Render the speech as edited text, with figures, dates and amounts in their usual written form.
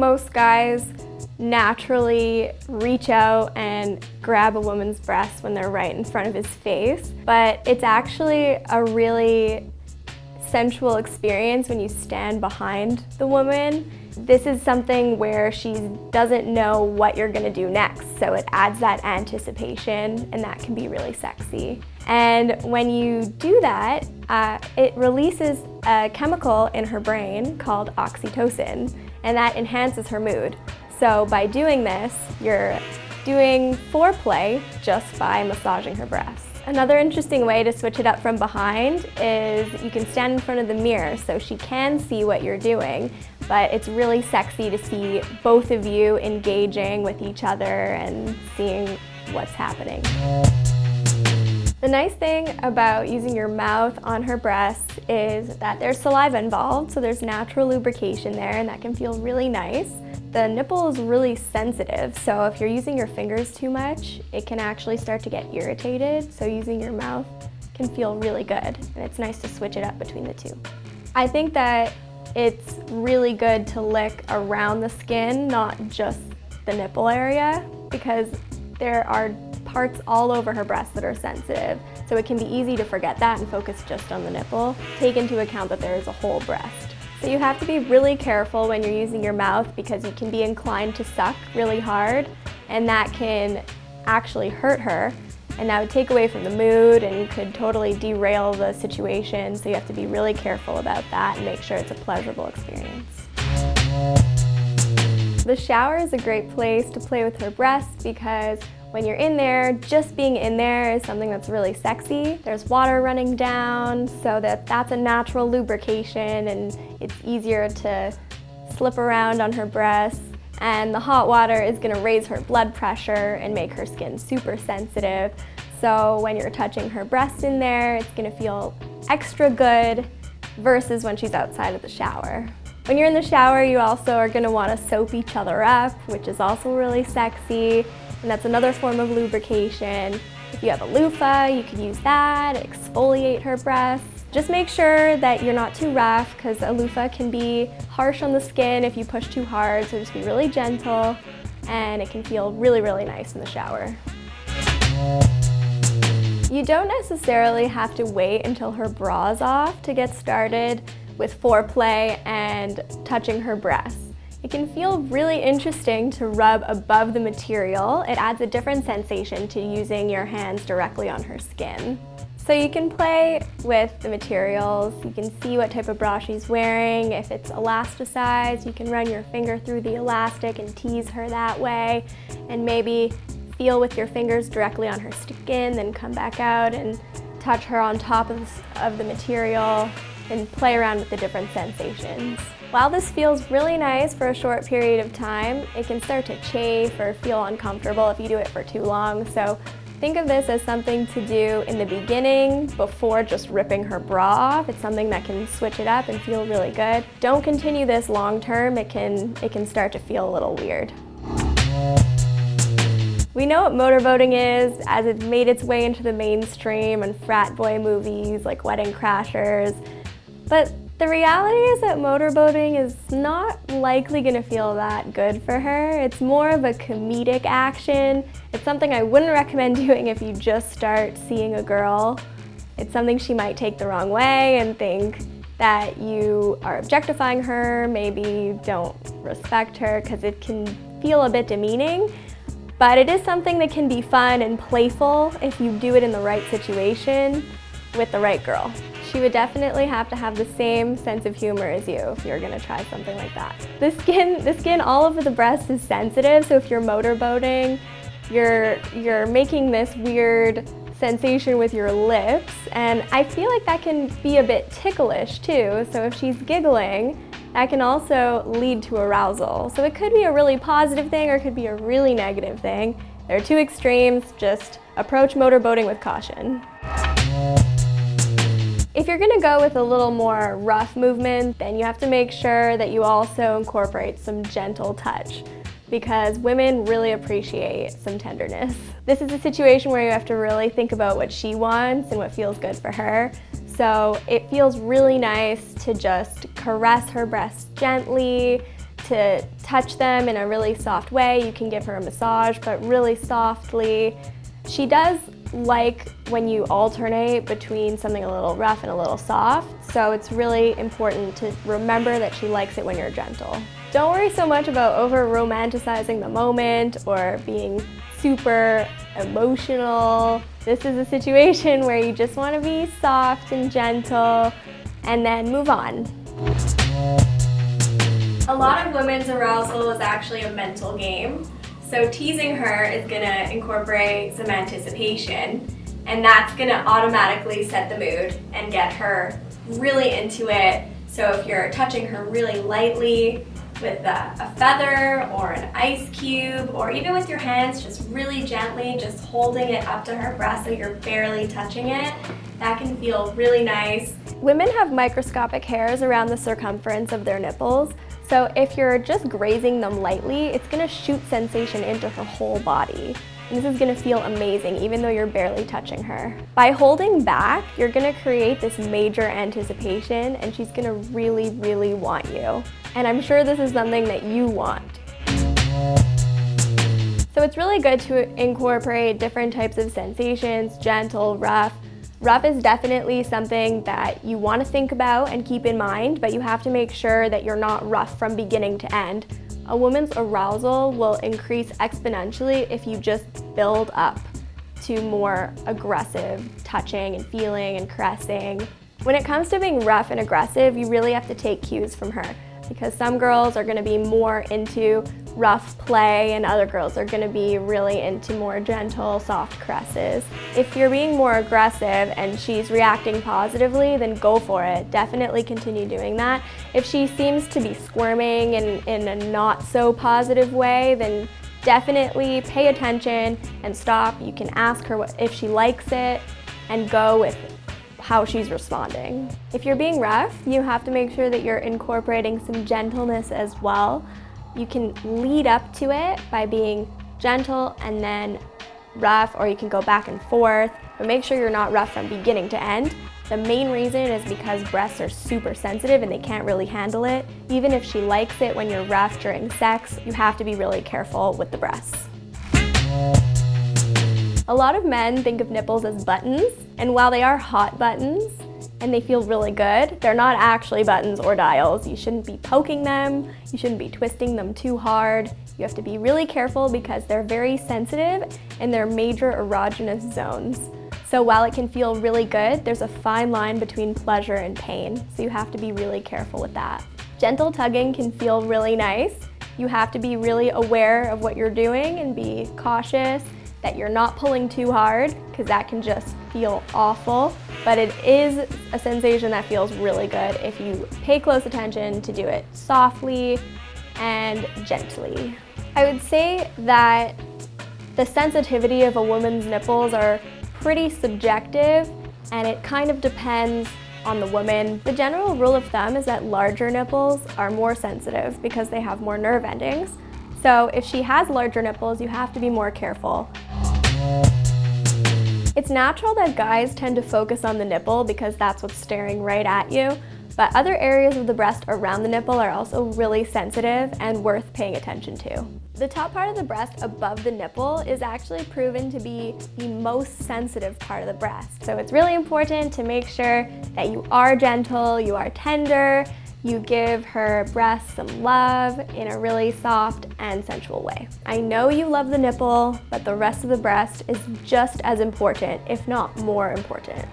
most guys naturally reach out and grab a woman's breast when they're right in front of his face, but it's actually a really sensual experience when you stand behind the woman. This is something where she doesn't know what you're gonna do next, so it adds that anticipation, and that can be really sexy. And when you do that, it releases a chemical in her brain called oxytocin, and that enhances her mood. So by doing this, you're doing foreplay just by massaging her breasts. Another interesting way to switch it up from behind is you can stand in front of the mirror so she can see what you're doing, but it's really sexy to see both of you engaging with each other and seeing what's happening. The nice thing about using your mouth on her breasts is that there's saliva involved, so there's natural lubrication there, and that can feel really nice. The nipple is really sensitive, so if you're using your fingers too much, it can actually start to get irritated, so using your mouth can feel really good, and it's nice to switch it up between the two. I think that it's really good to lick around the skin, not just the nipple area, because there are parts all over her breasts that are sensitive, so it can be easy to forget that and focus just on the nipple. Take into account that there is a whole breast. So you have to be really careful when you're using your mouth because you can be inclined to suck really hard, and that can actually hurt her, and that would take away from the mood and could totally derail the situation, so you have to be really careful about that and make sure it's a pleasurable experience. The shower is a great place to play with her breasts because when you're in there, just being in there is something that's really sexy. There's water running down, so that's a natural lubrication, and it's easier to slip around on her breasts. And the hot water is gonna raise her blood pressure and make her skin super sensitive. So when you're touching her breast in there, it's gonna feel extra good versus when she's outside of the shower. When you're in the shower, you also are gonna wanna soap each other up, which is also really sexy. And that's another form of lubrication. If you have a loofah, you could use that, exfoliate her breasts. Just make sure that you're not too rough because a loofah can be harsh on the skin if you push too hard, so just be really gentle and it can feel really, really nice in the shower. You don't necessarily have to wait until her bra's off to get started with foreplay and touching her breasts. It can feel really interesting to rub above the material. It adds a different sensation to using your hands directly on her skin. So you can play with the materials, you can see what type of bra she's wearing. If it's elasticized, you can run your finger through the elastic and tease her that way, and maybe feel with your fingers directly on her skin, then come back out and touch her on top of the material and play around with the different sensations. While this feels really nice for a short period of time, it can start to chafe or feel uncomfortable if you do it for too long. So think of this as something to do in the beginning before just ripping her bra off. It's something that can switch it up and feel really good. Don't continue this long term. It can start to feel a little weird. We know what motorboating is, as it's made its way into the mainstream and frat boy movies like Wedding Crashers. But the reality is that motorboating is not likely going to feel that good for her. It's more of a comedic action. It's something I wouldn't recommend doing if you just start seeing a girl. It's something she might take the wrong way and think that you are objectifying her, maybe you don't respect her, because it can feel a bit demeaning. But it is something that can be fun and playful if you do it in the right situation with the right girl. She would definitely have to have the same sense of humor as you if you're gonna try something like that. The skin all over the breast is sensitive, so if you're motorboating, you're making this weird sensation with your lips, and I feel like that can be a bit ticklish too, so if she's giggling, that can also lead to arousal. So it could be a really positive thing or it could be a really negative thing. There are two extremes, just approach motorboating with caution. If you're gonna go with a little more rough movement, then you have to make sure that you also incorporate some gentle touch, because women really appreciate some tenderness. This is a situation where you have to really think about what she wants and what feels good for her. So it feels really nice to just caress her breasts gently, to touch them in a really soft way, you can give her a massage, but really softly. She does like when you alternate between something a little rough and a little soft, so it's really important to remember that she likes it when you're gentle. Don't worry so much about over-romanticizing the moment or being super emotional. This is a situation where you just want to be soft and gentle and then move on. A lot of women's arousal is actually a mental game. So teasing her is gonna incorporate some anticipation, and that's gonna automatically set the mood and get her really into it. So if you're touching her really lightly with a feather or an ice cube, or even with your hands, just really gently, just holding it up to her breast so you're barely touching it, that can feel really nice. Women have microscopic hairs around the circumference of their nipples. So if you're just grazing them lightly, it's gonna shoot sensation into her whole body. And this is gonna feel amazing, even though you're barely touching her. By holding back, you're gonna create this major anticipation, and she's gonna really, really want you. And I'm sure this is something that you want. So it's really good to incorporate different types of sensations, gentle, rough. Rough is definitely something that you want to think about and keep in mind, but you have to make sure that you're not rough from beginning to end. A woman's arousal will increase exponentially if you just build up to more aggressive touching and feeling and caressing. When it comes to being rough and aggressive, you really have to take cues from her, because some girls are going to be more into rough play and other girls are going to be really into more gentle, soft caresses. If you're being more aggressive and she's reacting positively, then go for it. Definitely continue doing that. If she seems to be squirming in a not so positive way, then definitely pay attention and stop. You can ask her if she likes it and go with how she's responding. If you're being rough, you have to make sure that you're incorporating some gentleness as well. You can lead up to it by being gentle and then rough, or you can go back and forth, but make sure you're not rough from beginning to end. The main reason is because breasts are super sensitive and they can't really handle it. Even if she likes it when you're rough during sex, you have to be really careful with the breasts. A lot of men think of nipples as buttons, and while they are hot buttons and they feel really good, they're not actually buttons or dials. You shouldn't be poking them, you shouldn't be twisting them too hard. You have to be really careful because they're very sensitive and they're major erogenous zones. So while it can feel really good, there's a fine line between pleasure and pain, so you have to be really careful with that. Gentle tugging can feel really nice. You have to be really aware of what you're doing and be cautious that you're not pulling too hard, because that can just feel awful. But it is a sensation that feels really good if you pay close attention to do it softly and gently. I would say that the sensitivity of a woman's nipples are pretty subjective, and it kind of depends on the woman. The general rule of thumb is that larger nipples are more sensitive because they have more nerve endings. So if she has larger nipples, you have to be more careful. It's natural that guys tend to focus on the nipple because that's what's staring right at you, but other areas of the breast around the nipple are also really sensitive and worth paying attention to. The top part of the breast above the nipple is actually proven to be the most sensitive part of the breast. So it's really important to make sure that you are gentle, you are tender, you give her breasts some love in a really soft and sensual way. I know you love the nipple, but the rest of the breast is just as important, if not more important.